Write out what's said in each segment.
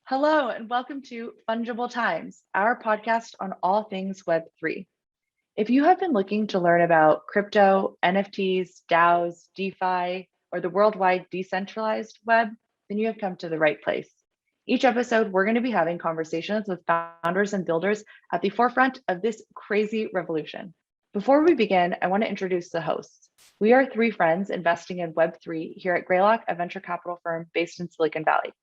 Hello, and welcome to Fungible Times, our podcast on all things Web3. If you have been looking to learn about crypto, NFTs, DAOs, DeFi, or the worldwide decentralized web, then you have come to the right place. Each episode, we're going to be having conversations with founders and builders at the forefront of this crazy revolution. Before we begin, I want to introduce the hosts. We are three friends investing in Web3 here at Greylock, a venture capital firm based in Silicon Valley.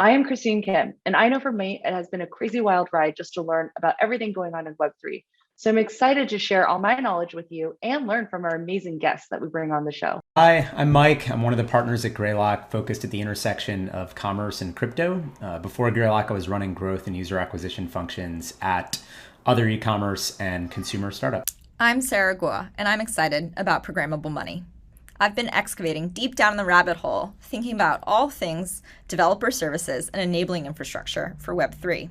I am Christine Kim, and I know for me, it has been a crazy wild ride just to learn about everything going on in Web3. So I'm excited to share all my knowledge with you and learn from our amazing guests that we bring on the show. Hi, I'm Mike. I'm one of the partners at Greylock, focused at the intersection of commerce and crypto. Before Greylock, I was running growth and user acquisition functions at other e-commerce and consumer startups. I'm Sarah Guo, and I'm excited about programmable money. I've been excavating deep down in the rabbit hole, thinking about all things developer services and enabling infrastructure for Web3.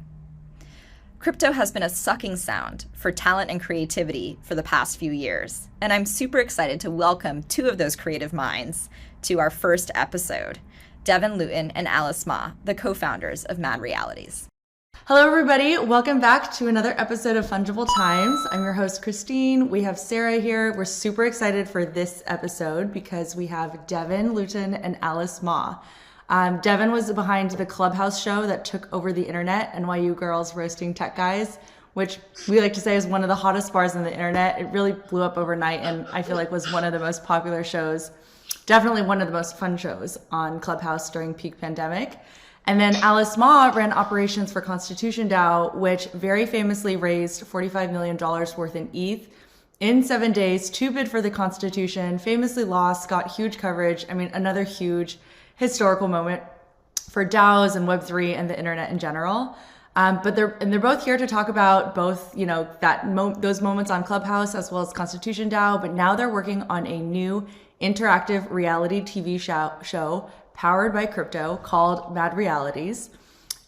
Crypto has been a sucking sound for talent and creativity for the past few years, and I'm super excited to welcome two of those creative minds to our first episode, Devin Lewtan and Alice Ma, the co-founders of Mad Realities. Hello, everybody. Welcome back to another episode of Fungible Times. I'm your host, Christine. We have Sarah here. We're super excited for this episode because we have Devin Lewtan and Alice Ma. Devin was behind the Clubhouse show that took over the internet, NYU Girls Roasting Tech Guys, which we like to say is one of the hottest bars on the internet. It really blew up overnight and I feel like was one of the most popular shows, definitely one of the most fun shows on Clubhouse during peak pandemic. And then Alice Ma ran operations for Constitution DAO, which very famously raised $45 million worth in ETH in 7 days to bid for the Constitution, famously lost, got huge coverage. I mean, another huge historical moment for DAOs and Web3 and the internet in general. But they're both here to talk about both, those moments on Clubhouse as well as Constitution DAO. But now they're working on a new interactive reality TV show powered by crypto called Mad Realities.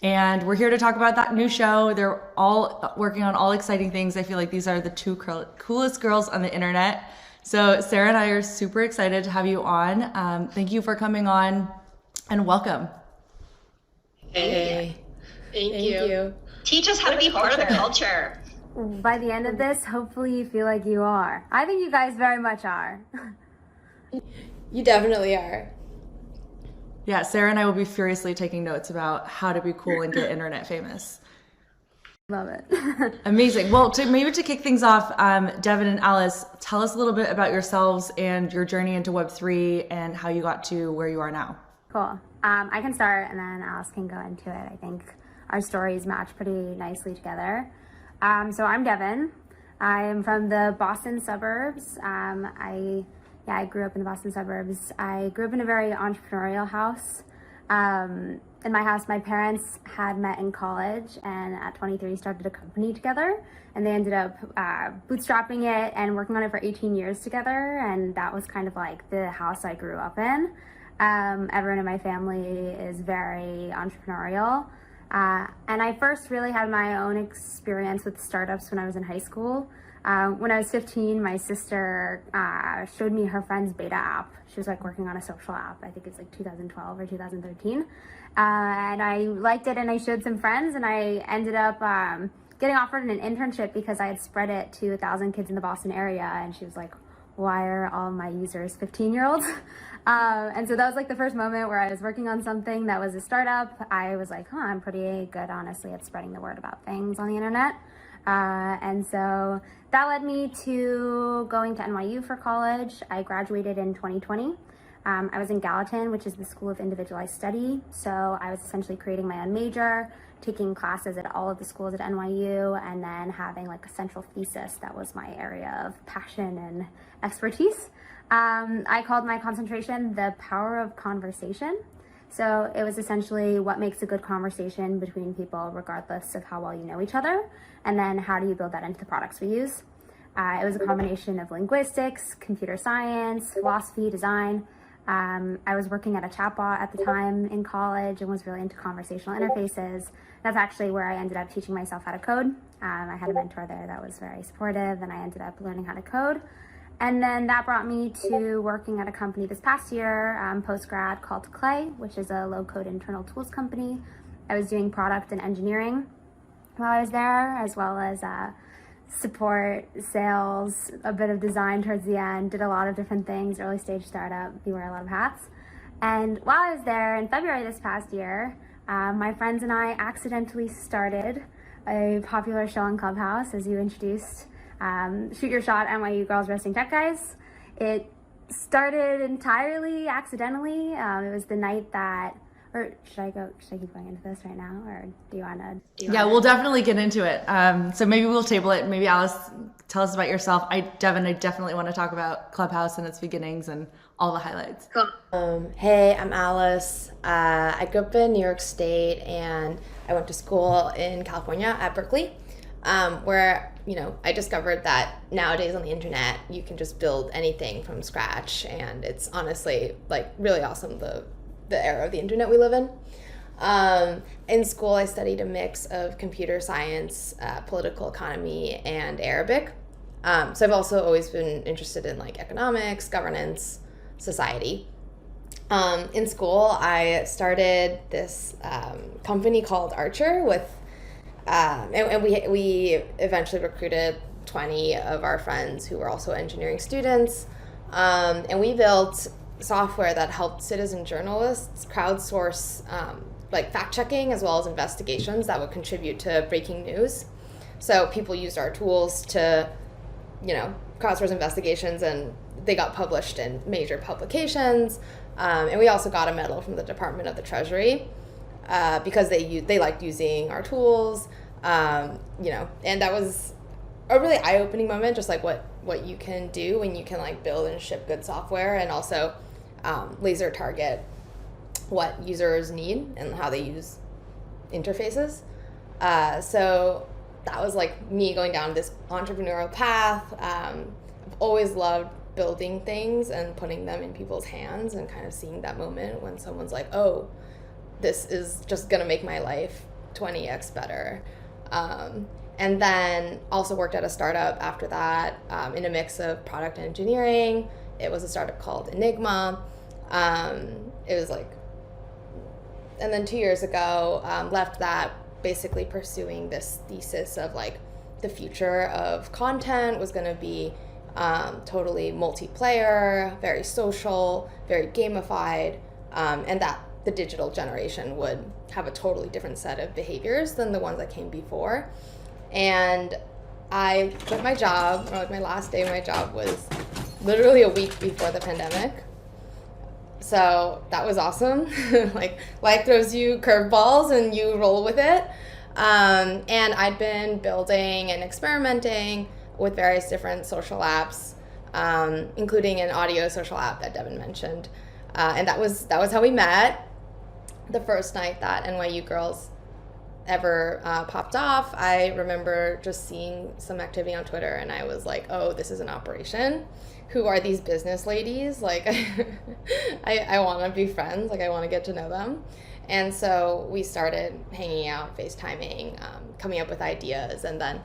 And we're here to talk about that new show. They're all working on all exciting things. I feel like these are the two coolest girls on the internet. So Sarah and I are super excited to have you on. Thank you for coming on and welcome. Hey. Thank you. Teach us how to be part of the culture. By the end of this, hopefully you feel like you are. I think you guys very much are. You definitely are. Yeah, Sarah and I will be furiously taking notes about how to be cool and get internet famous. Love it. Amazing. Well, to kick things off, Devin and Alice, tell us a little bit about yourselves and your journey into Web3 and how you got to where you are now. Cool. I can start and then Alice can go into it. I think our stories match pretty nicely together. So I'm Devin. I am from the Boston suburbs. I grew up in the Boston suburbs. I grew up in a very entrepreneurial house. In my house, my parents had met in college and at 23 started a company together, and they ended up bootstrapping it and working on it for 18 years together, and that was kind of like the house I grew up in. Everyone in my family is very entrepreneurial, and I first really had my own experience with startups when I was in high school. When I was 15, my sister showed me her friend's beta app. She was like working on a social app. I think it's like 2012 or 2013. And I liked it and I showed some friends and I ended up getting offered an internship because I had spread it to 1,000 kids in the Boston area. And she was like, why are all my users 15-year-olds? And so that was like the first moment where I was working on something that was a startup. I was like, I'm pretty good, honestly, at spreading the word about things on the internet. And so that led me to going to NYU for college. I graduated in 2020. I was in Gallatin, which is the School of Individualized Study. So I was essentially creating my own major, taking classes at all of the schools at NYU, and then having like a central thesis that was my area of passion and expertise. I called my concentration The Power of Conversation. So it was essentially what makes a good conversation between people regardless of how well you know each other, and then how do you build that into the products we use. It was a combination of linguistics, computer science, philosophy, design. I was working at a chatbot at the time in college and was really into conversational interfaces. That's actually where I ended up teaching myself how to code. I had a mentor there that was very supportive, and I ended up learning how to code. And then that brought me to working at a company this past year, post-grad, called Clay, which is a low-code internal tools company. I was doing product and engineering while I was there, as well as support, sales, a bit of design towards the end, did a lot of different things, early stage startup, you wear a lot of hats. And while I was there in February this past year, my friends and I accidentally started a popular show on Clubhouse, as you introduced, Shoot Your Shot, NYU Girls Roasting Tech Guys. It started entirely accidentally. It was the night that, or should I keep going into this right now, or do you want to? Yeah, we'll definitely get into it. So maybe we'll table it. Maybe Alice, tell us about yourself. Devin, I definitely want to talk about Clubhouse and its beginnings and all the highlights. Cool. Hey, I'm Alice. I grew up in New York State, and I went to school in California at Berkeley, where I discovered that nowadays on the internet you can just build anything from scratch, and it's honestly like really awesome the era of the internet we live in. In school, I studied a mix of computer science, political economy, and Arabic. So I've also always been interested in like economics, governance, society. In school, I started this company called Archer with, and we eventually recruited 20 of our friends who were also engineering students, and we built software that helped citizen journalists crowdsource like fact-checking as well as investigations that would contribute to breaking news. So people used our tools to, crowdsource investigations, and they got published in major publications. And we also got a medal from the Department of the Treasury because they liked using our tools, and that was a really eye-opening moment, just like what you can do when you can like build and ship good software, and also laser target what users need and how they use interfaces. So that was like me going down this entrepreneurial path. I've always loved building things and putting them in people's hands, and kind of seeing that moment when someone's like, oh, this is just gonna make my life 20x better. And then also worked at a startup after that, in a mix of product and engineering. It was a startup called Enigma. It was like, and then 2 years ago, left that basically pursuing this thesis of like the future of content was going to be totally multiplayer, very social, very gamified, and that the digital generation would have a totally different set of behaviors than the ones that came before. And I quit my job, or like my last day of my job was literally a week before the pandemic. So that was awesome. Like life throws you curveballs and you roll with it. And I'd been building and experimenting with various different social apps, including an audio social app that Devin mentioned. And that was how we met. The first night that NYU Girls ever popped off, I remember just seeing some activity on Twitter, and I was like, oh, this is an operation. Who are these business ladies? Like, I want to be friends. Like, I want to get to know them. And so we started hanging out, FaceTiming, coming up with ideas. And then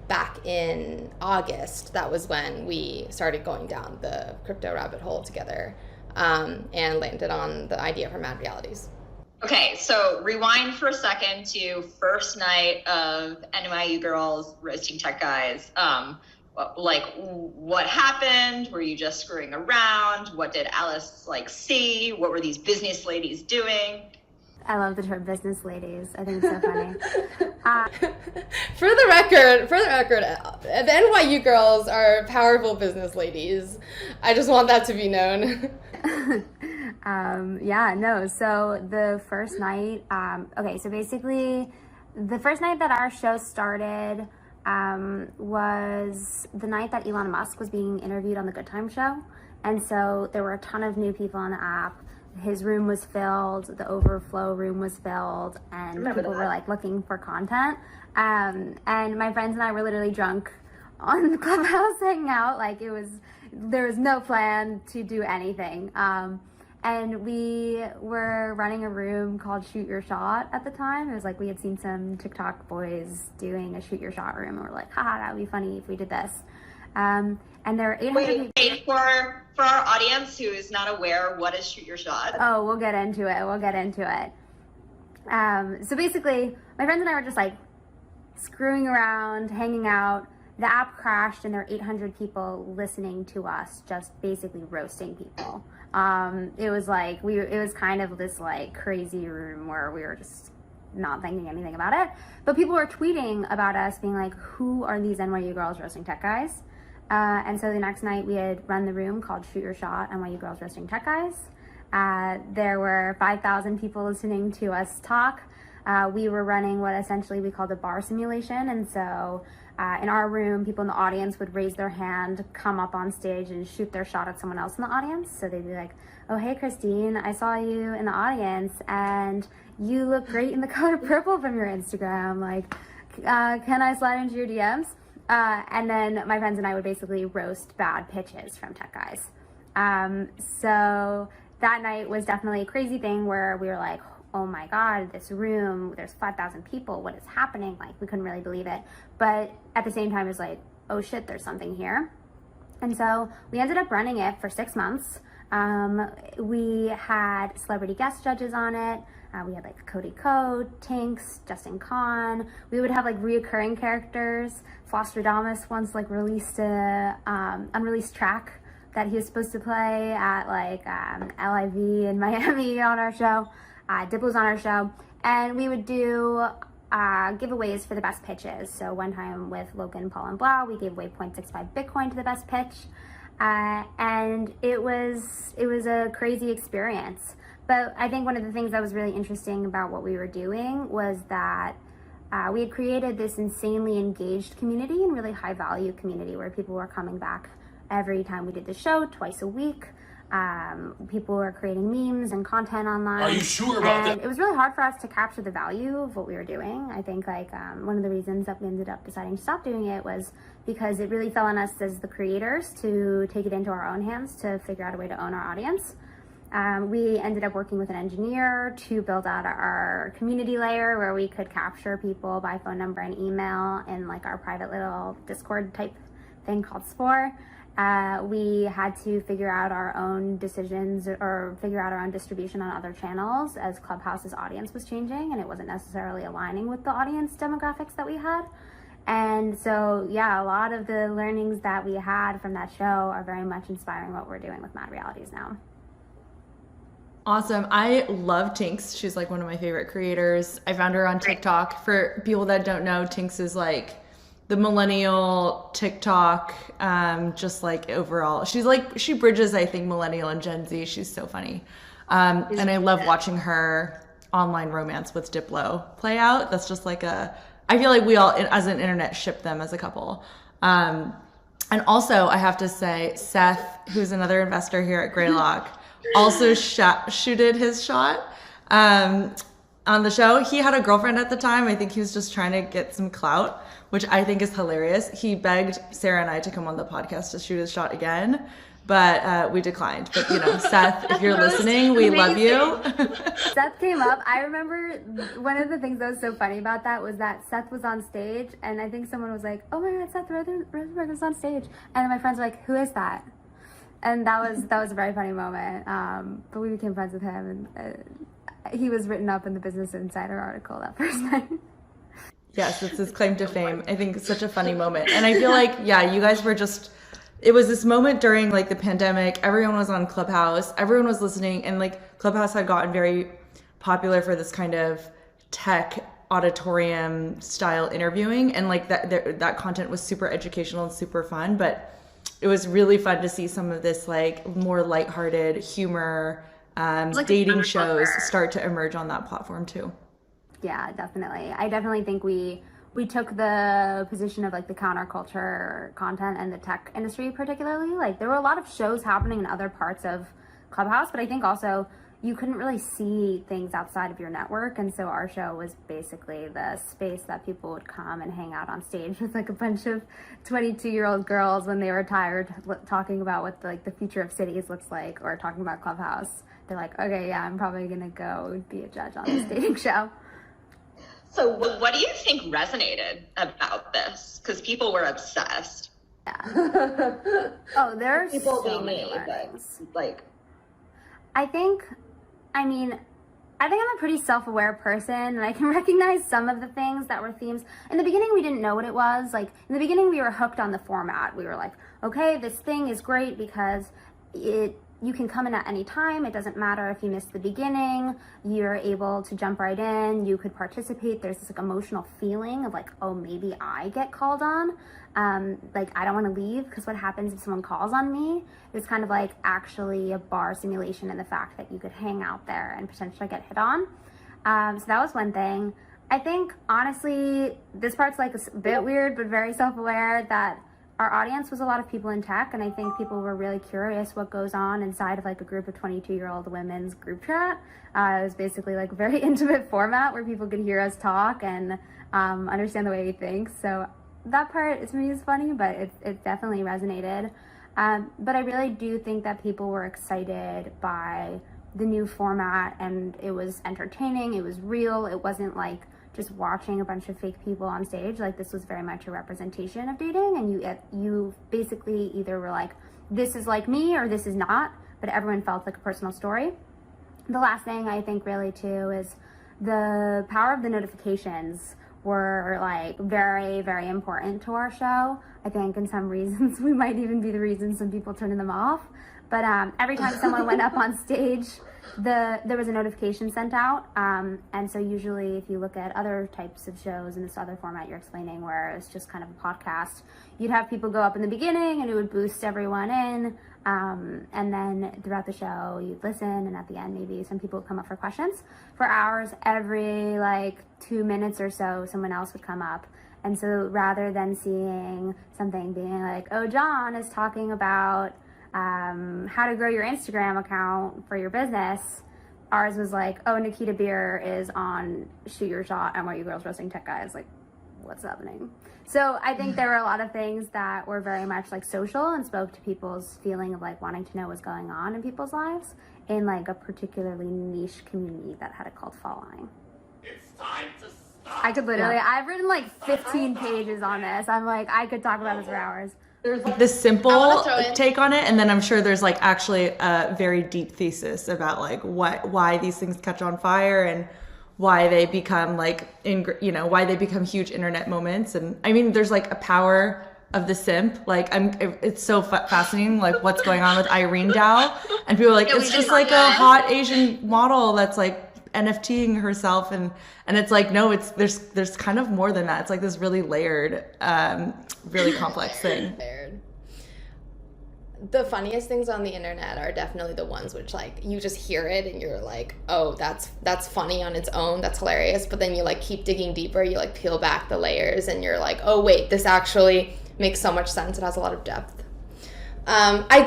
back in August, that was when we started going down the crypto rabbit hole together, and landed on the idea for Mad Realities. Okay, so rewind for a second to first night of NYU Girls Roasting Tech Guys. Like, what happened? Were you just screwing around? What did Alice see? What were these business ladies doing? I love the term business ladies. I think it's so funny. For the record, the NYU Girls are powerful business ladies. I just want that to be known. So the first night, so basically the first night that our show started was the night that Elon Musk was being interviewed on the Good Time Show. And so there were a ton of new people on the app. His room was filled, the overflow room was filled, and people were looking for content. And my friends and I were literally drunk on the Clubhouse hanging out. There was no plan to do anything. And we were running a room called Shoot Your Shot at the time. It was we had seen some TikTok boys doing a Shoot Your Shot room, and we're like, haha, that would be funny if we did this. And there are 800 Wait, for our audience who is not aware, what is Shoot Your Shot? Oh, we'll get into it. So basically, my friends and I were just like screwing around, hanging out. The app crashed and there were 800 people listening to us just basically roasting people. It was like, it was kind of this like crazy room where we were just not thinking anything about it. But people were tweeting about us being like, who are these NYU girls roasting tech guys? And so the next night we had run the room called Shoot Your Shot, NYU Girls Roasting Tech Guys. There were 5,000 people listening to us talk. We were running what essentially we called a bar simulation. And so in our room, people in the audience would raise their hand, come up on stage and shoot their shot at someone else in the audience. So they'd be like, oh, hey, Christine, I saw you in the audience and you look great in the color purple from your Instagram. Like, can I slide into your DMs? And then my friends and I would basically roast bad pitches from tech guys. So that night was definitely a crazy thing where we were like, oh my God, this room, there's 5,000 people, what is happening? Like, we couldn't really believe it. But at the same time, it was like, oh shit, there's something here. And so we ended up running it for 6 months. We had celebrity guest judges on it. We had like Cody Code, Tinks, Justin Kahn. We would have like reoccurring characters. Flostradamus once like released a unreleased track that he was supposed to play at like LIV in Miami on our show. Dip was on our show, and we would do giveaways for the best pitches. So one time with Logan Paul and Blau, we gave away 0.65 Bitcoin to the best pitch, and it was a crazy experience. But I think one of the things that was really interesting about what we were doing was that we had created this insanely engaged community and really high value community where people were coming back every time we did the show, twice a week. People were creating memes and content online. Are you sure about that? It was really hard for us to capture the value of what we were doing. I think like one of the reasons that we ended up deciding to stop doing it was because it really fell on us as the creators to take it into our own hands to figure out a way to own our audience. We ended up working with an engineer to build out our community layer where we could capture people by phone number and email in like our private little Discord type thing called Spore. We had to figure out our own decisions or figure out our own distribution on other channels as Clubhouse's audience was changing and it wasn't necessarily aligning with the audience demographics that we had. And so, yeah, a lot of the learnings that we had from that show are very much inspiring what we're doing with Mad Realities now. Awesome. I love Tinks. She's like one of my favorite creators. I found her on TikTok. For people that don't know, Tinks is like the millennial TikTok, just like overall. She's like, she bridges, I think, millennial and Gen Z. She's so funny. And I love watching her online romance with Diplo play out. That's just like I feel like we all, as an internet, ship them as a couple. And also, I have to say, Seth, who's another investor here at Greylock, also shooted his shot on the show. He had a girlfriend at the time. I think he was just trying to get some clout, which I think is hilarious. He begged Sarah and I to come on the podcast to shoot his shot again, but we declined. But you know, Seth, if you're listening, we love you. Seth came up. I remember one of the things that was so funny about that was that Seth was on stage, and I think someone was like, "Oh my God, Seth Rosenberg was on stage," and my friends were like, "Who is that?" And that was a very funny moment. But we became friends with him, and he was written up in the Business Insider article that first night. Yes, it's his claim to fame. I think it's such a funny moment. And I feel like, yeah, you guys were just, it was this moment during like the pandemic. Everyone was on Clubhouse. Everyone was listening. And like Clubhouse had gotten very popular for this kind of tech auditorium style interviewing. And like that content was super educational and super fun. But it was really fun to see some of this like more lighthearted humor, like dating shows start to emerge on that platform too. Yeah, definitely. I definitely think we took the position of like the counterculture content and the tech industry particularly. Like there were a lot of shows happening in other parts of Clubhouse, but I think also you couldn't really see things outside of your network. And so our show was basically the space that people would come and hang out on stage with like a bunch of 22-year-old girls when they were tired talking about what like the future of cities looks like or talking about Clubhouse. They're like, okay, yeah, I'm probably going to go be a judge on this dating show. So what do you think resonated about this? Because people were obsessed. Yeah. Oh, there are People so being many me, learnings. but like, I think, I mean, I think I'm a pretty self-aware person, and I can recognize some of the things that were themes. In the beginning, we didn't know what it was. Like, in the beginning, we were hooked on the format. We were like, okay, this thing is great because you can come in at any time. It doesn't matter if you missed the beginning. You're able to jump right in. You could participate. There's this like emotional feeling of like, oh, maybe I get called on. Like, I don't want to leave, because what happens if someone calls on me? It's kind of like actually a bar simulation in the fact that you could hang out there and potentially get hit on. So that was one thing. I think, honestly, this part's like a bit weird, but very self-aware, that our audience was a lot of people in tech, and I think people were really curious what goes on inside of like a group of 22-year-old women's group chat. It was basically like a very intimate format where people could hear us talk and understand the way we think. So that part to me is funny, but it definitely resonated. But I really do think that people were excited by the new format, and it was entertaining, it was real, it wasn't like just watching a bunch of fake people on stage. Like, this was very much a representation of dating, and you basically either were like, this is like me or this is not, but everyone felt like a personal story. The last thing I think really too is the power of the notifications were like very, very important to our show. I think in some reasons we might even be the reason some people turning them off. But every time someone went up on stage, there was a notification sent out. And so usually if you look at other types of shows in this other format you're explaining, where it's just kind of a podcast, you'd have people go up in the beginning and it would boost everyone in. And then throughout the show, you'd listen, and at the end, maybe some people would come up for questions. For ours, every like 2 minutes or so, someone else would come up. And so rather than seeing something being like, oh, John is talking about how to grow your Instagram account for your business, ours was like, oh, Nikita Beer is on Shoot Your Shot, NYU Girls Roasting Tech Guys. Like, what's happening? So I think there were a lot of things that were very much like social and spoke to people's feeling of like wanting to know what's going on in people's lives in like a particularly niche community that had a cult following. It's time to stop. I could literally, I've written like 15 pages on this. I'm like, I could talk about this for hours. There's like this simple take on it, and then I'm sure there's like actually a very deep thesis about like why these things catch on fire and why they become like, why they become huge internet moments. And I mean, there's like a power of the simp. Like it's so fascinating, like what's going on with Irene Dow, and people are like, it's just like a hot Asian model that's like NFTing herself, and it's like, no, there's kind of more than that. It's like this really layered, really complex thing. The funniest things on the internet are definitely the ones which like you just hear it and you're like, oh, that's funny on its own, that's hilarious, but then you like keep digging deeper, you like peel back the layers and you're like, oh wait, this actually makes so much sense, it has a lot of depth. I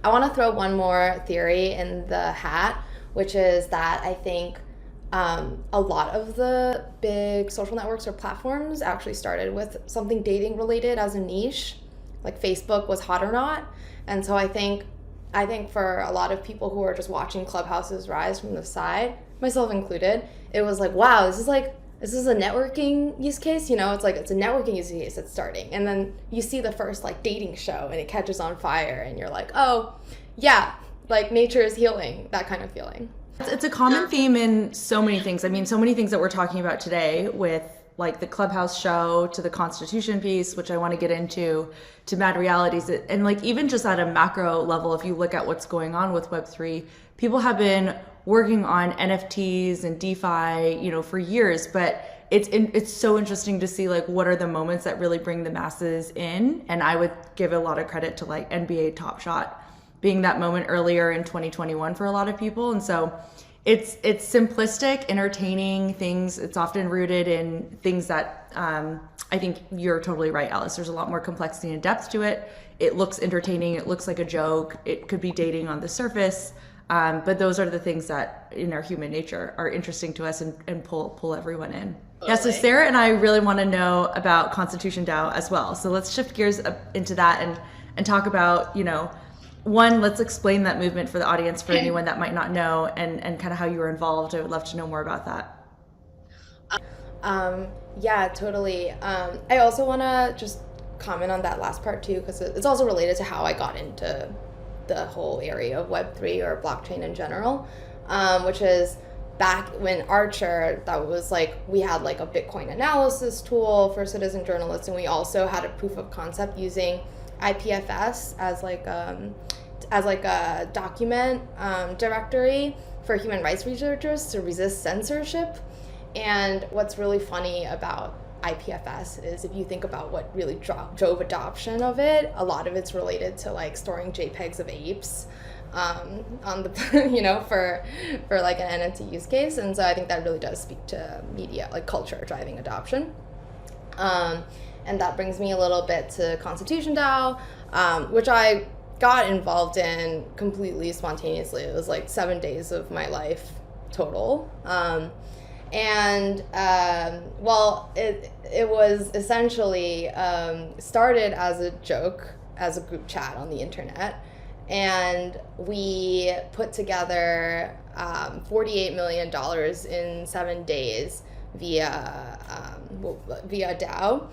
want to throw one more theory in the hat, which is that I think a lot of the big social networks or platforms actually started with something dating related as a niche, like Facebook was Hot or Not. And so I think for a lot of people who are just watching Clubhouse's rise from the side, myself included, it was like, wow, this is a networking use case, it's like, it's a networking use case that's starting. And then you see the first like dating show and it catches on fire and you're like, oh yeah, like nature is healing, that kind of feeling. It's a common theme in so many things. I mean, so many things that we're talking about today, with like the Clubhouse show to the Constitution piece, which I want to get into, to Mad Realities. And like even just at a macro level, if you look at what's going on with Web3, people have been working on NFTs and DeFi, for years, but it's so interesting to see like what are the moments that really bring the masses in. And I would give a lot of credit to like NBA Top Shot being that moment earlier in 2021 for a lot of people. And so it's simplistic, entertaining things. It's often rooted in things that I think you're totally right, Alice. There's a lot more complexity and depth to it. It looks entertaining. It looks like a joke. It could be dating on the surface. But those are the things that in our human nature are interesting to us and pull everyone in. Yeah, so Sarah and I really want to know about Constitution DAO as well. So let's shift gears up into that and talk about, one, let's explain that movement for the audience, for anyone that might not know, and kind of how you were involved. I would love to know more about that. Yeah, totally. I also want to just comment on that last part too, because it's also related to how I got into the whole area of Web3 or blockchain in general, which is back when Archer, that was like, we had like a Bitcoin analysis tool for citizen journalists, and we also had a proof of concept using IPFS as like a document directory for human rights researchers to resist censorship. And what's really funny about IPFS is if you think about what really drove adoption of it, a lot of it's related to like storing JPEGs of apes on the, you know, for like an NFT use case. And so I think that really does speak to media, like culture driving adoption. And that brings me a little bit to Constitution DAO, which I got involved in completely spontaneously. It was like 7 days of my life total. Well, it was essentially started as a joke, as a group chat on the internet. And we put together $48 million in 7 days via DAO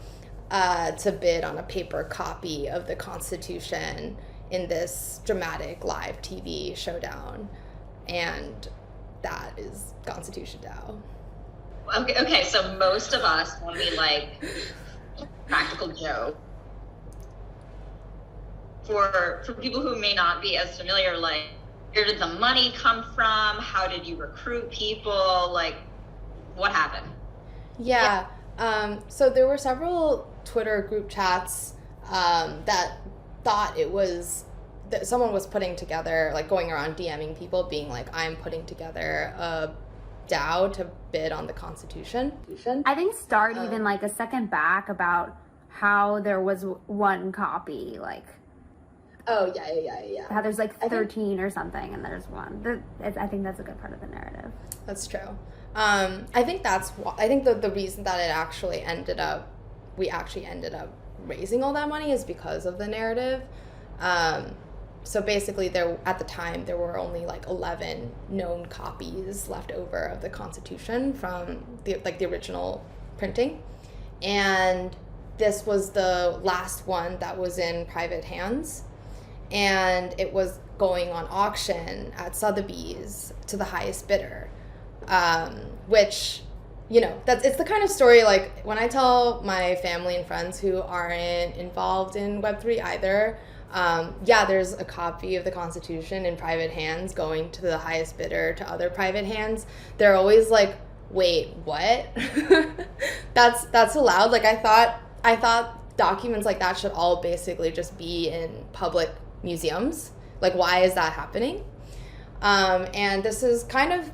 to bid on a paper copy of the Constitution in this dramatic live TV showdown. And that is Constitution DAO. Okay, so most of us, when we like practical joke, for people who may not be as familiar, like, where did the money come from? How did you recruit people? Like, what happened? Yeah. So there were several Twitter group chats that thought it was that someone was putting together, like going around DMing people being like, I'm putting together a DAO to bid on the Constitution. I think Start even like a second back about how there was one copy, like. Oh, yeah. How there's like 13 or something and there's one. I think that's a good part of the narrative. That's true. I think the reason that we actually ended up raising all that money is because of the narrative. So basically at the time there were only like 11 known copies left over of the Constitution from the original printing. And this was the last one that was in private hands. And it was going on auction at Sotheby's to the highest bidder, which, you know, it's the kind of story, like, when I tell my family and friends who aren't involved in Web3 either, there's a copy of the Constitution in private hands going to the highest bidder to other private hands. They're always like, wait, what? That's allowed? Like, I thought documents like that should all basically just be in public museums. Like, why is that happening? And this is kind of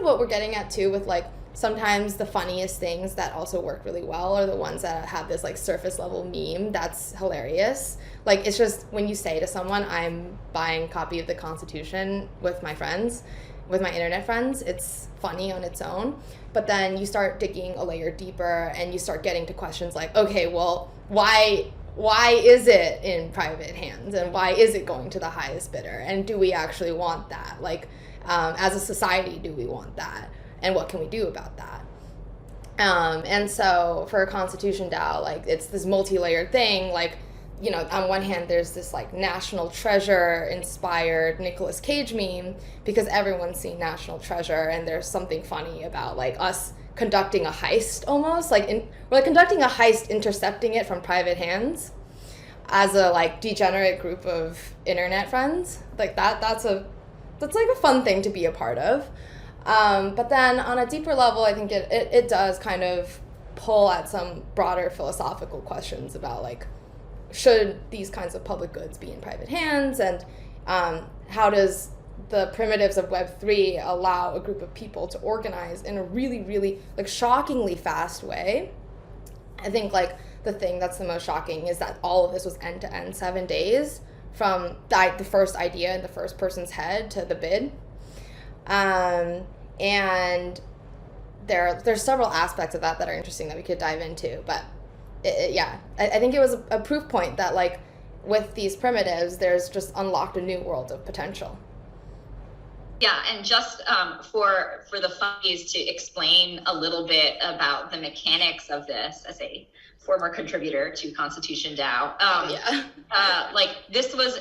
what we're getting at too, with like sometimes the funniest things that also work really well are the ones that have this like surface level meme that's hilarious. Like, it's just when you say to someone, I'm buying a copy of the Constitution with my friends, with my internet friends, it's funny on its own. But then you start digging a layer deeper and you start getting to questions like, okay, well, why is it in private hands, and why is it going to the highest bidder, and do we actually want that? Like, as a society, do we want that, and what can we do about that? And so for a Constitution DAO, like, it's this multi-layered thing. Like, you know, on one hand there's this like National Treasure inspired Nicolas Cage meme because everyone's seen National Treasure, and there's something funny about like us conducting a heist almost, like we're like conducting a heist, intercepting it from private hands as a like degenerate group of internet friends. Like that's like a fun thing to be a part of. But then on a deeper level, I think it does kind of pull at some broader philosophical questions about like, should these kinds of public goods be in private hands, and how does the primitives of Web3 allow a group of people to organize in a really, really like shockingly fast way. I think like the thing that's the most shocking is that all of this was end to end 7 days from the first idea in the first person's head to the bid. And there's several aspects of that are interesting that we could dive into, but I think it was a proof point that like with these primitives, there's just unlocked a new world of potential. Yeah, and just for the funnies to explain a little bit about the mechanics of this as a former contributor to Constitution DAO. Yeah. Like this was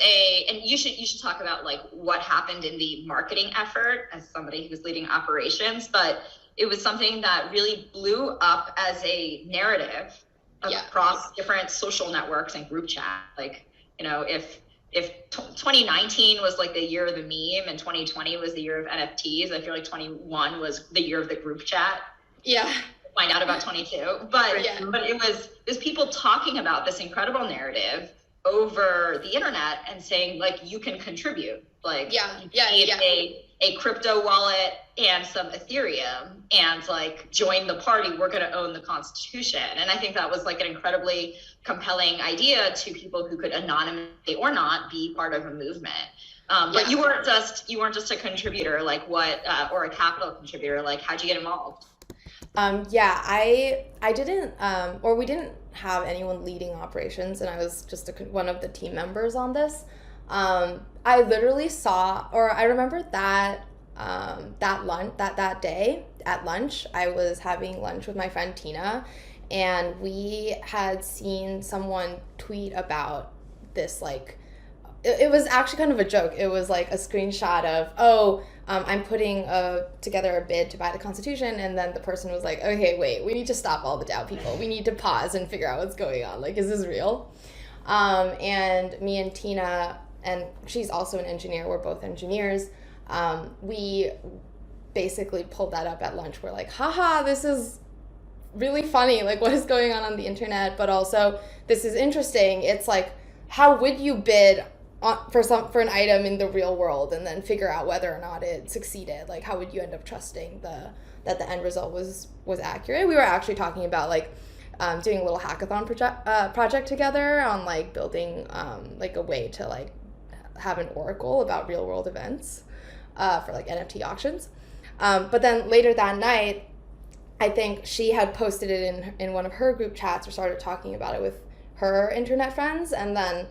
and you should talk about like what happened in the marketing effort as somebody who's leading operations, but it was something that really blew up as a narrative across different social networks and group chat. Like, you know, if 2019 was like the year of the meme and 2020 was the year of NFTs, I feel like 21 was the year of the group chat. Yeah. Find out about 22, but it was people talking about this incredible narrative over the internet and saying like you can contribute, like you need a crypto wallet and some Ethereum and like join the party, we're going to own the Constitution. And I think that was like an incredibly compelling idea to people who could anonymously or not be part of a movement. But you weren't just a contributor, like or a capital contributor, like how'd you get involved? I didn't, or we didn't have anyone leading operations, and I was just one of the team members on this. I literally saw, or I remember that that day at lunch, I was having lunch with my friend Tina, and we had seen someone tweet about this, like, it was actually kind of a joke. It was like a screenshot of, I'm putting together a bid to buy the Constitution, and then the person was like, okay, wait, we need to stop all the DAO people. We need to pause and figure out what's going on. Like, is this real? And me and Tina, and she's also an engineer, we're both engineers, we basically pulled that up at lunch. We're like, haha, this is really funny. Like, what is going on the internet? But also, this is interesting. It's like, how would you bid for an item in the real world and then figure out whether or not it succeeded? Like, how would you end up trusting that the end result was accurate? We were actually talking about like doing a little hackathon project together on like building like a way to like have an oracle about real world events for like NFT auctions. But then later that night, I think she had posted it in one of her group chats or started talking about it with her internet friends, and then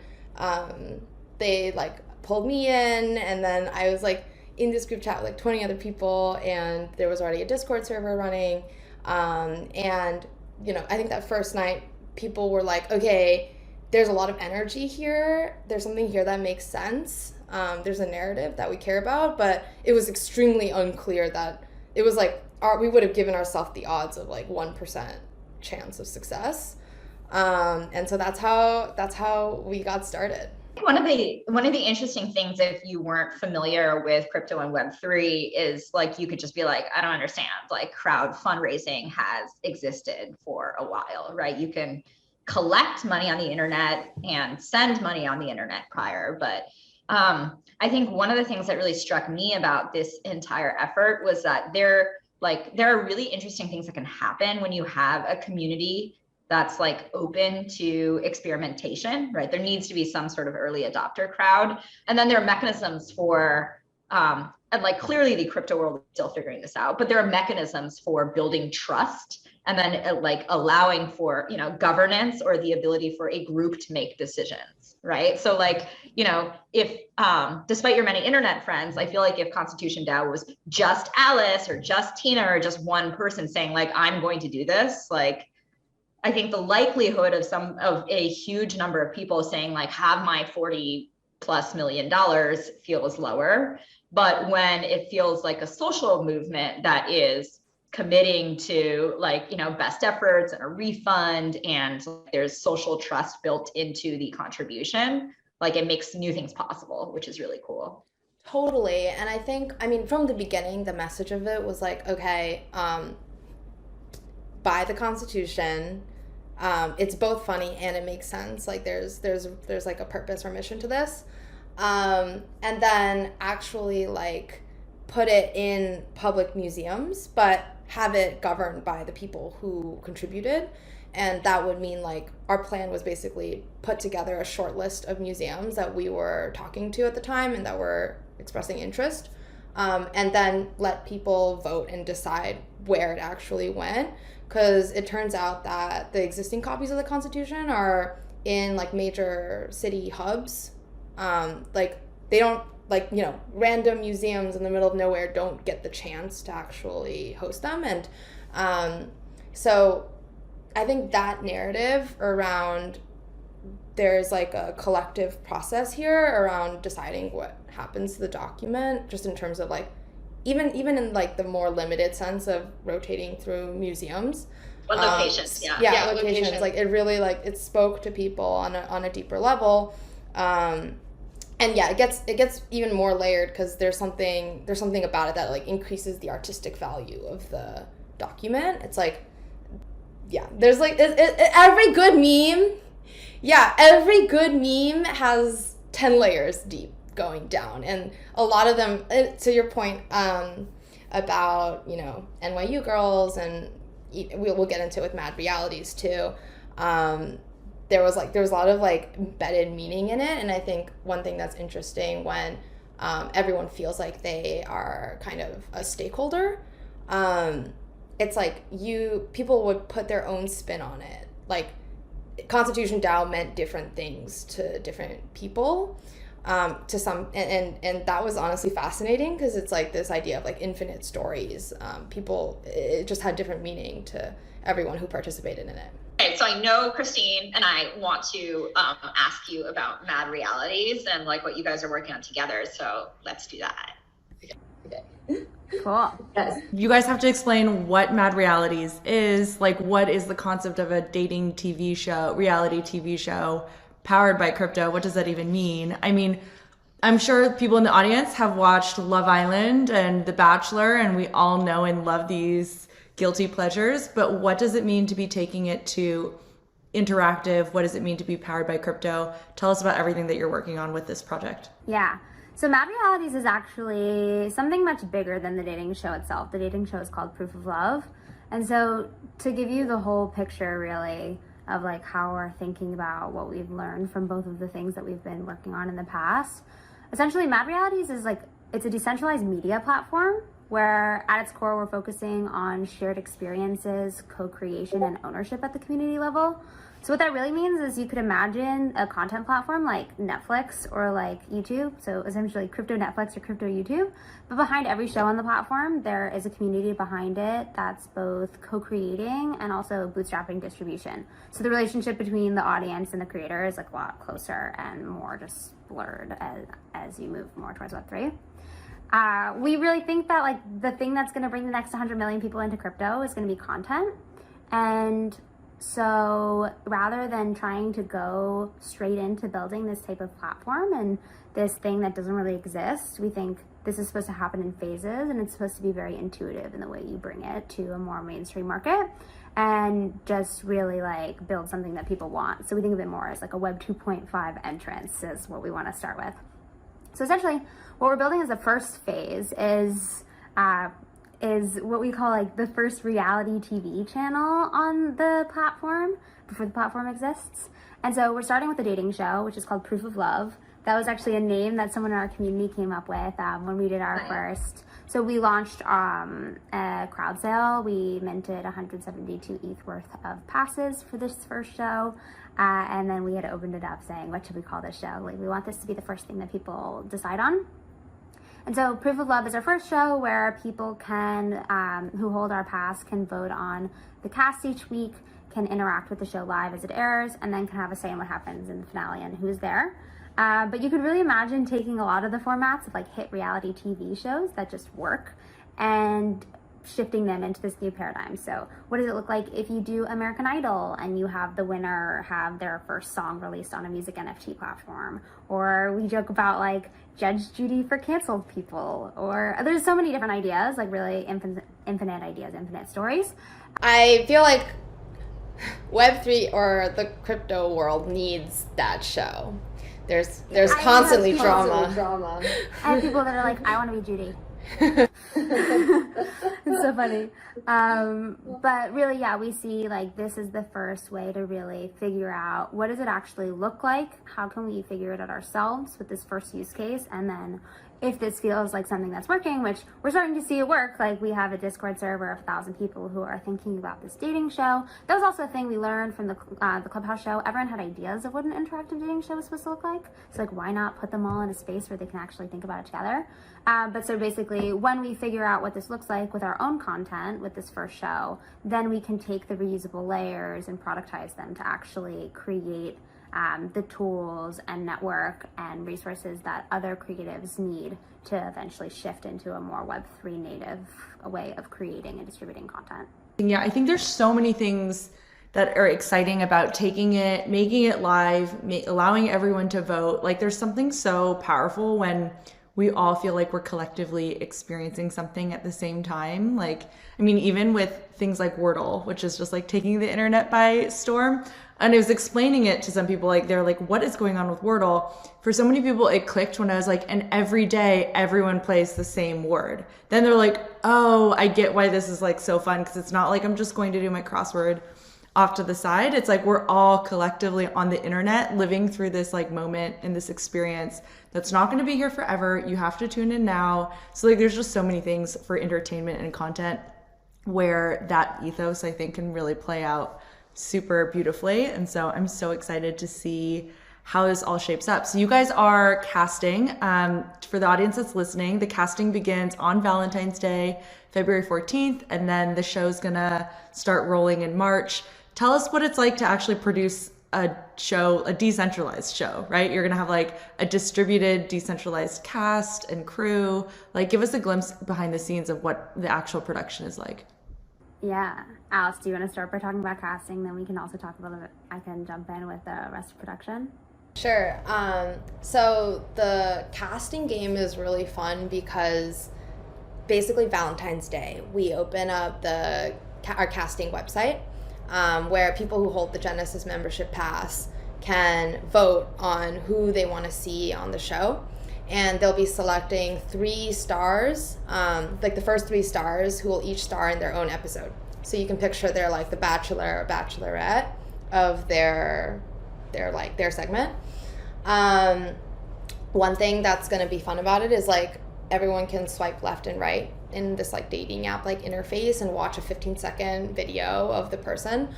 they like pulled me in, and then I was like in this group chat with like 20 other people, and there was already a Discord server running, and you know, I think that first night people were like, okay, there's a lot of energy here, there's something here that makes sense, there's a narrative that we care about, but it was extremely unclear that it was like we would have given ourselves the odds of like 1% chance of success. And so that's how we got started. One of the interesting things, if you weren't familiar with crypto and Web3, is like you could just be like, I don't understand. Like, crowd fundraising has existed for a while, right? You can collect money on the internet and send money on the internet prior, but I think one of the things that really struck me about this entire effort was that there are really interesting things that can happen when you have a community that's like open to experimentation, right? There needs to be some sort of early adopter crowd. And then there are mechanisms for, and like clearly the crypto world is still figuring this out, but there are mechanisms for building trust and then like allowing for, you know, governance or the ability for a group to make decisions, right? So like, you know, if, despite your many internet friends, I feel like if Constitution DAO was just Alice or just Tina or just one person saying like, I'm going to do this, like, I think the likelihood of a huge number of people saying like, have my $40+ million feels lower. But when it feels like a social movement that is committing to like, you know, best efforts and a refund, and there's social trust built into the contribution, like it makes new things possible, which is really cool. Totally. And I think, I mean, from the beginning, the message of it was like, okay, buy the Constitution. It's both funny and it makes sense. Like there's like a purpose or mission to this. And then actually like put it in public museums, but have it governed by the people who contributed. And that would mean like our plan was basically put together a short list of museums that we were talking to at the time and that were expressing interest. And then let people vote and decide where it actually went. Because it turns out that the existing copies of the Constitution are in like major city hubs. Like they don't, like, you know, random museums in the middle of nowhere don't get the chance to actually host them. And so I think that narrative around there's like a collective process here around deciding what happens to the document, just in terms of like even in like the more limited sense of rotating through museums. What locations? Locations. Like it really like it spoke to people on a deeper level. And yeah, it gets even more layered because there's something about it that like increases the artistic value of the document. It's like, yeah, there's like every good meme has 10 layers deep going down, and a lot of them, to your point about, you know, NYU girls, and we'll get into it with Mad Realities too. There was a lot of like embedded meaning in it, and I think one thing that's interesting when everyone feels like they are kind of a stakeholder, it's like people would put their own spin on it. Like Constitution DAO meant different things to different people, to some, and that was honestly fascinating because it's like this idea of like infinite stories. It just had different meaning to everyone who participated in it. Okay, so I know Christine and I want to ask you about Mad Realities and like what you guys are working on together. So let's do that. Cool. Yes. You guys have to explain what Mad Realities is. Like, what is the concept of a dating TV show, reality TV show powered by crypto? What does that even mean? I mean, I'm sure people in the audience have watched Love Island and The Bachelor, and we all know and love these guilty pleasures, but what does it mean to be taking it to interactive? What does it mean to be powered by crypto? Tell us about everything that you're working on with this project. Yeah. So Mad Realities is actually something much bigger than the dating show itself. The dating show is called Proof of Love. And so to give you the whole picture really of like how we're thinking about what we've learned from both of the things that we've been working on in the past, essentially Mad Realities is like, it's a decentralized media platform where at its core we're focusing on shared experiences, co-creation, and ownership at the community level. So what that really means is you could imagine a content platform like Netflix or like YouTube, so essentially crypto Netflix or crypto YouTube, but behind every show on the platform there is a community behind it that's both co-creating and also bootstrapping distribution. So the relationship between the audience and the creator is like a lot closer and more just blurred as you move more towards Web3. We really think that like the thing that's going to bring the next 100 million people into crypto is going to be content. And so rather than trying to go straight into building this type of platform and this thing that doesn't really exist, we think this is supposed to happen in phases, and it's supposed to be very intuitive in the way you bring it to a more mainstream market and just really like build something that people want. So we think of it more as like a Web 2.5 entrance is what we want to start with. So essentially what we're building as the first phase is what we call like the first reality TV channel on the platform before the platform exists. And so we're starting with a dating show, which is called Proof of Love. That was actually a name that someone in our community came up with when we did our first. So we launched a crowd sale. We minted 172 ETH worth of passes for this first show. And then we had opened it up saying, what should we call this show? Like, we want this to be the first thing that people decide on. And so Proof of Love is our first show where people can, who hold our pass, can vote on the cast each week, can interact with the show live as it airs, and then can have a say in what happens in the finale and who's there. But you could really imagine taking a lot of the formats of like hit reality TV shows that just work and shifting them into this new paradigm. So what does it look like if you do American Idol and you have the winner have their first song released on a music NFT platform? Or we joke about like Judge Judy for canceled people, or there's so many different ideas, like really infinite ideas, infinite stories. I feel like Web3 or the crypto world needs that show. There's constantly drama. I have people that are like, I want to be Judy. It's so funny. But really, yeah, we see like this is the first way to really figure out what does it actually look like? How can we figure it out ourselves with this first use case? And then if this feels like something that's working, which we're starting to see it work. Like, we have a Discord server of 1,000 people who are thinking about this dating show. That was also a thing we learned from the Clubhouse show. Everyone had ideas of what an interactive dating show was supposed to look like. So like, why not put them all in a space where they can actually think about it together? But so basically, when we figure out what this looks like with our own content with this first show, then we can take the reusable layers and productize them to actually create the tools and network and resources that other creatives need to eventually shift into a more Web3 native way of creating and distributing content. Yeah, I think there's so many things that are exciting about taking it, making it live, allowing everyone to vote. Like, there's something so powerful when we all feel like we're collectively experiencing something at the same time. Like, I mean, even with things like Wordle, which is just like taking the internet by storm. And I was explaining it to some people, like, they're like, what is going on with Wordle? For so many people, it clicked when I was like, and every day everyone plays the same word. Then they're like, oh, I get why this is like so fun, because it's not like I'm just going to do my crossword off to the side. It's like we're all collectively on the internet living through this like moment and this experience that's not going to be here forever. You have to tune in now. So like, there's just so many things for entertainment and content where that ethos, I think, can really play out super beautifully. And so I'm so excited to see how this all shapes up. So you guys are casting. For the audience that's listening, the casting begins on Valentine's Day, February 14th, and then the show's gonna start rolling in March. Tell us what it's like to actually produce a show, a decentralized show, right? You're gonna have like a distributed, decentralized cast and crew. Like, give us a glimpse behind the scenes of what the actual production is like. Yeah. Alice, do you want to start by talking about casting? Then we can also talk a little bit, I can jump in with the rest of production. Sure. So the casting game is really fun because basically Valentine's Day, we open up our casting website where people who hold the Genesis membership pass can vote on who they want to see on the show. And they'll be selecting 3 stars, like the first 3 stars who will each star in their own episode. So you can picture they're like the Bachelor or Bachelorette of their segment. One thing that's going to be fun about it is like everyone can swipe left and right in this like dating app like interface and watch a 15-second video of the person.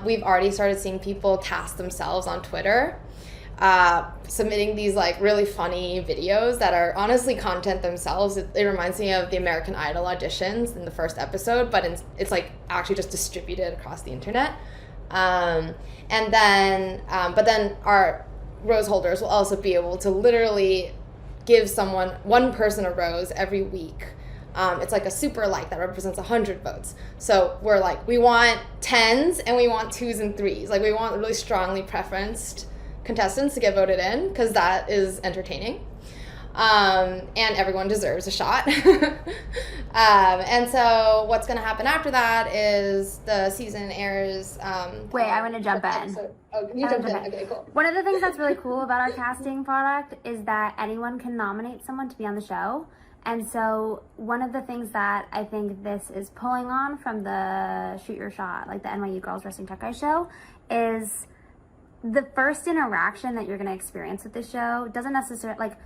We've already started seeing people cast themselves on Twitter, submitting these like really funny videos that are honestly content themselves. It reminds me of the American Idol auditions in the first episode, but it's like actually just distributed across the internet. But then our rose holders will also be able to literally give one person a rose every week. It's like a super like that represents 100 votes. So we're like, we want 10s and we want 2s and 3s. Like, we want really strongly preferenced contestants to get voted in because that is entertaining. And everyone deserves a shot. And so what's going to happen after that is the season airs. Wait, I want to jump in. You jump in. Okay, cool. One of the things that's really cool about our casting product is that anyone can nominate someone to be on the show. And so one of the things that I think this is pulling on from the Shoot Your Shot, like the NYU Girls Wrestling Tech Guys show, is the first interaction that you're going to experience with the show doesn't necessarily, like,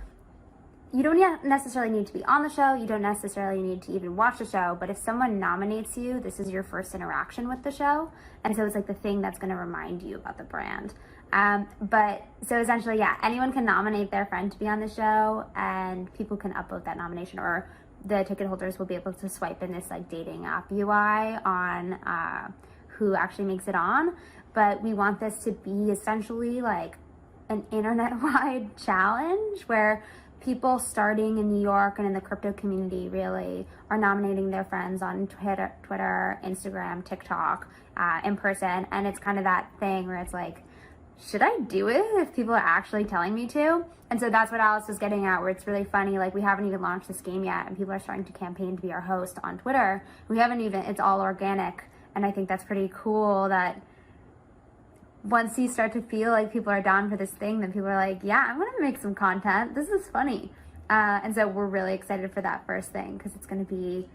you don't necessarily need to be on the show. You don't necessarily need to even watch the show. But if someone nominates you, this is your first interaction with the show. And so it's like the thing that's going to remind you about the brand. But so essentially, yeah, anyone can nominate their friend to be on the show and people can upvote that nomination, or the ticket holders will be able to swipe in this like dating app UI on who actually makes it on. But we want this to be essentially like an internet-wide challenge where people starting in New York and in the crypto community really are nominating their friends on Twitter, Instagram, TikTok, in person. And it's kind of that thing where it's like, should I do it if people are actually telling me to? And so that's what Alice was getting at, where it's really funny. Like, we haven't even launched this game yet and people are starting to campaign to be our host on Twitter. It's all organic. And I think that's pretty cool that once you start to feel like people are down for this thing, then people are like, yeah, I'm going to make some content. This is funny. And so we're really excited for that first thing because it's going to be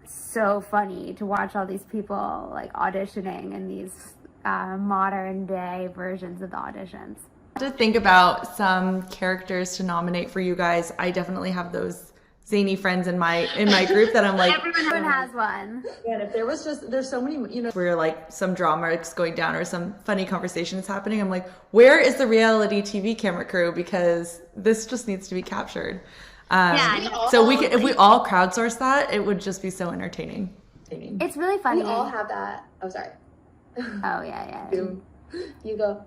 so funny to watch all these people like auditioning in these modern day versions of the auditions. To think about some characters to nominate for you guys. I definitely have those zany friends in my group that I'm like, Everyone has one. man, if there was just, there's so many, you know, where like some drama is going down or some funny conversation is happening. I'm like, where is the reality TV camera crew? Because this just needs to be captured. So we could, if we all crowdsource that, it would just be so entertaining. It's really funny. We all have that. Oh, sorry. Oh yeah. You go.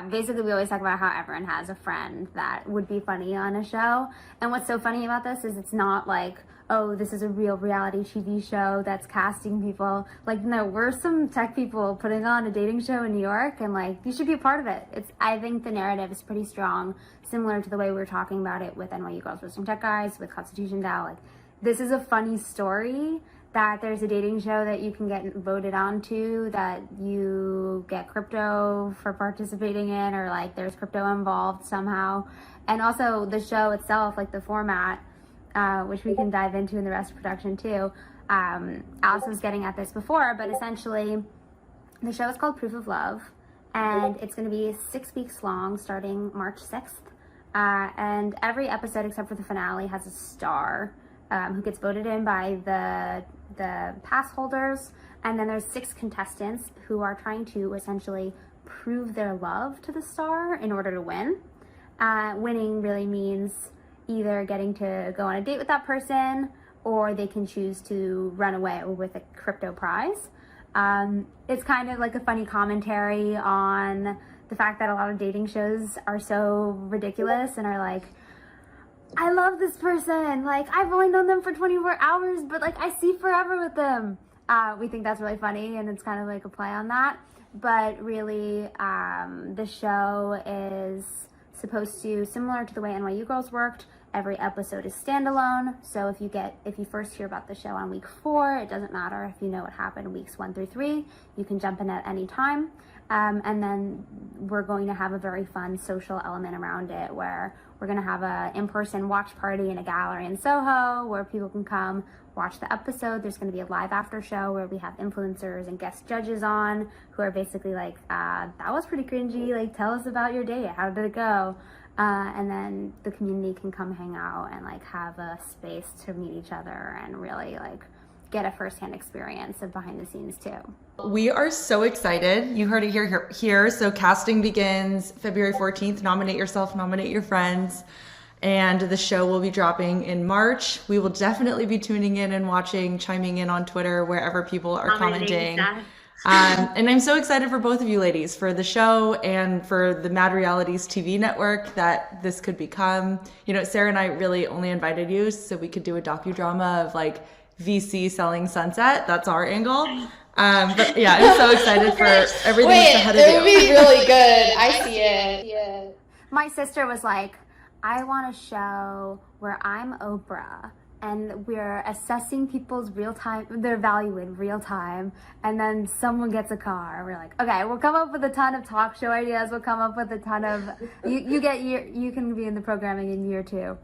Basically we always talk about how everyone has a friend that would be funny on a show. And what's so funny about this is it's not like, oh, this is a real reality TV show that's casting people. Like, no, we're some tech people putting on a dating show in New York, and like, you should be a part of it. I think the narrative is pretty strong, similar to the way we were talking about it with NYU Girls Roasting Tech Guys, with Constitution DAO. Like, this is a funny story that there's a dating show that you can get voted onto, that you get crypto for participating in, or like there's crypto involved somehow. And also the show itself, like the format, which we can dive into in the rest of production too. Alice was getting at this before, but essentially the show is called Proof of Love, and it's going to be 6 weeks long starting March 6th. And every episode except for the finale has a star who gets voted in by the pass holders, and then there's 6 contestants who are trying to essentially prove their love to the star in order to win. Winning really means either getting to go on a date with that person, or they can choose to run away with a crypto prize. It's kind of like a funny commentary on the fact that a lot of dating shows are so ridiculous and are like, I love this person, like I've only known them for 24 hours, but like I see forever with them. We think that's really funny, and it's kind of like a play on that. But really, the show is supposed to, similar to the way NYU Girls worked, every episode is standalone. So if you first hear about the show on week 4, it doesn't matter if you know what happened weeks 1 through 3. You can jump in at any time. And then we're going to have a very fun social element around it, where we're going to have a in-person watch party in a gallery in Soho where people can come watch the episode. There's going to be a live after show where we have influencers and guest judges on who are basically like, that was pretty cringy, like tell us about your date, how did it go? And then the community can come hang out and like have a space to meet each other and really like get a firsthand experience of behind the scenes too. We are so excited. You heard it here. So casting begins February 14th. Nominate yourself, nominate your friends. And the show will be dropping in March. We will definitely be tuning in and watching, chiming in on Twitter, wherever people are commenting. And I'm so excited for both of you ladies, for the show and for the Mad Realities TV network that this could become. You know, Sarah and I really only invited you so we could do a docudrama of like VC selling Sunset. That's our angle. But yeah, I'm so excited for everything that's ahead of you. It would be really good. I see it. Yeah. My sister was like, I want a show where I'm Oprah and we're assessing people's their value in real time, and then someone gets a car. We're like, okay, we'll come up with a ton of talk show ideas. We'll come up with a ton of, you can be in the programming in year 2.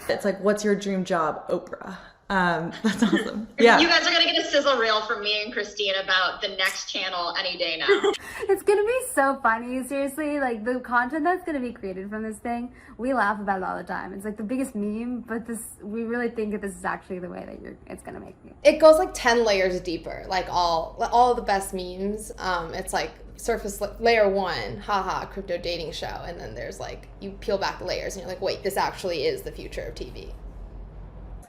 It's like, what's your dream job? Oprah. That's awesome. Yeah. You guys are going to get a sizzle reel from me and Christine about the next channel any day now. It's going to be so funny. Seriously, like the content that's going to be created from this thing, we laugh about it all the time. It's like the biggest meme, but we really think that this is actually the way that it's going to make me. It goes like 10 layers deeper, like all the best memes. It's like surface layer 1, haha, crypto dating show. And then there's like, you peel back the layers and you're like, wait, this actually is the future of TV.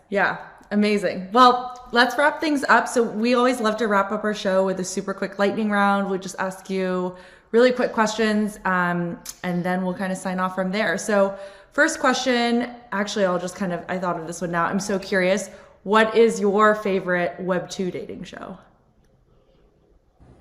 Yeah. Amazing. Well, let's wrap things up. So we always love to wrap up our show with a super quick lightning round. We'll just ask you really quick questions, and then we'll kind of sign off from there. So first question, actually, I thought of this one now. I'm so curious. What is your favorite Web 2 dating show?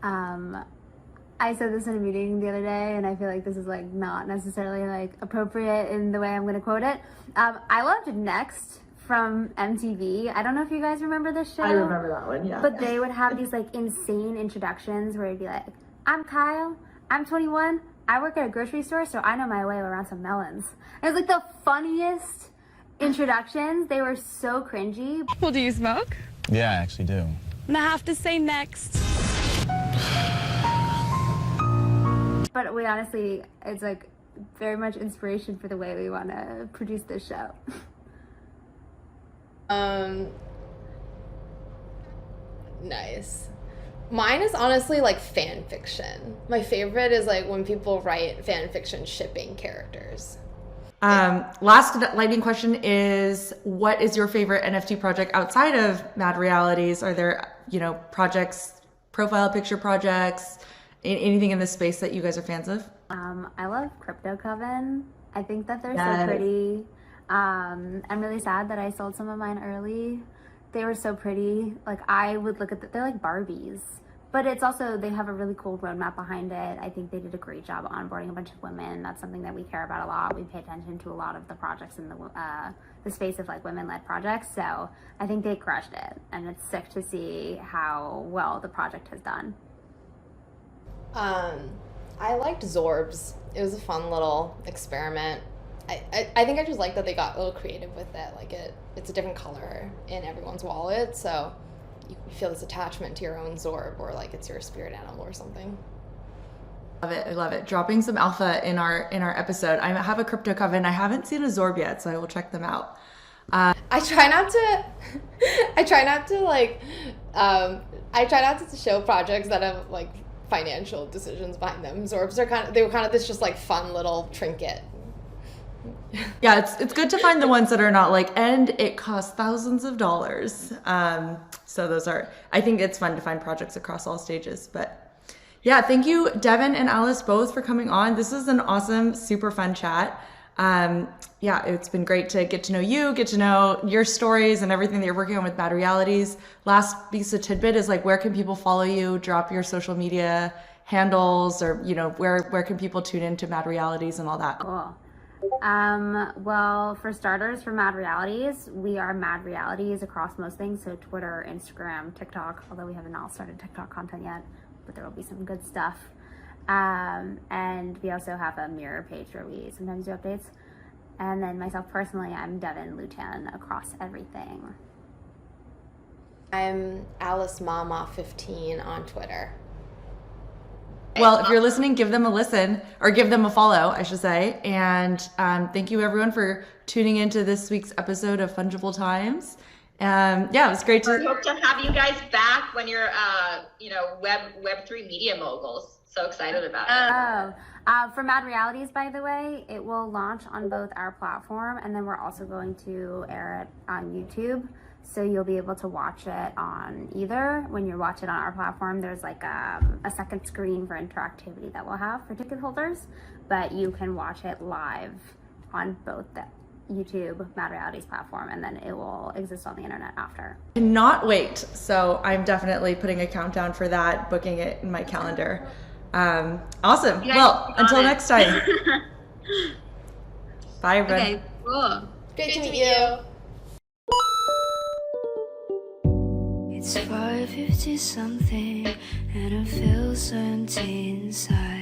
I said this in a meeting the other day, and I feel like this is like not necessarily like appropriate in the way I'm going to quote it. I loved Next from MTV. I don't know if you guys remember this show. I remember that one, yeah. But they would have these like insane introductions where it'd be like, I'm Kyle, I'm 21, I work at a grocery store, so I know my way around some melons. And it was like the funniest introductions. They were so cringy. Well, do you smoke? Yeah, I actually do. And I have to say next. But we honestly, it's like very much inspiration for the way we want to produce this show. Nice. Mine is honestly like fan fiction. My favorite is like when people write fan fiction shipping characters. Last lightning question is, what is your favorite NFT project outside of Mad Realities? Are there, projects, profile picture projects, anything in this space that you guys are fans of? I love Crypto Coven. I think that they're so pretty. I'm really sad that I sold some of mine early. They were so pretty. Like, I would look at they're like Barbies. But it's also, they have a really cool roadmap behind it. I think they did a great job onboarding a bunch of women. That's something that we care about a lot. We pay attention to a lot of the projects in the space of like women-led projects. So I think they crushed it. And it's sick to see how well the project has done. I liked Zorbs. It was a fun little experiment. I think I just like that they got a little creative with it. Like it's a different color in everyone's wallet, so you feel this attachment to your own Zorb, or like it's your spirit animal or something. I love it. Dropping some alpha in our episode. I have a Crypto Coven. I haven't seen a Zorb yet, so I will check them out. I try not to show projects that have like financial decisions behind them. Zorbs they were kind of this just like fun little trinket. Yeah, it's good to find the ones that are not like, and it costs thousands of dollars. So those are, I think it's fun to find projects across all stages. But yeah, thank you, Devin and Alice, both for coming on. This is an awesome, super fun chat. Yeah, it's been great to get to know you, get to know your stories and everything that you're working on with Bad Realities. Last piece of tidbit is like, where can people follow you? Drop your social media handles, or where can people tune into Mad Realities and all that? Cool. Well, for starters, for Mad Realities, we are Mad Realities across most things. So Twitter, Instagram, TikTok, although we haven't all started TikTok content yet, but there will be some good stuff. And we also have a mirror page where we sometimes do updates. And then myself personally, I'm Devin Lewtan across everything. I'm Alice Mama 15 on Twitter. Well, if you're listening, give them a listen, or give them a follow, I should say. And thank you, everyone, for tuning into this week's episode of Fungible Times. Yeah, it was great to... I hope to have you guys back when you're, Web3 media moguls. So excited about it. For Mad Realities, by the way, it will launch on both our platform, and then we're also going to air it on YouTube. So you'll be able to watch it on either. When you watch it on our platform, there's like a second screen for interactivity that we'll have for ticket holders, but you can watch it live on both the YouTube Mad Realities platform, and then it will exist on the internet after. Cannot wait. So I'm definitely putting a countdown for that, booking it in my calendar. Awesome. Well, until next time. Bye, everyone. Okay, cool. Great to meet you. It's 5:50 something and it feels empty inside.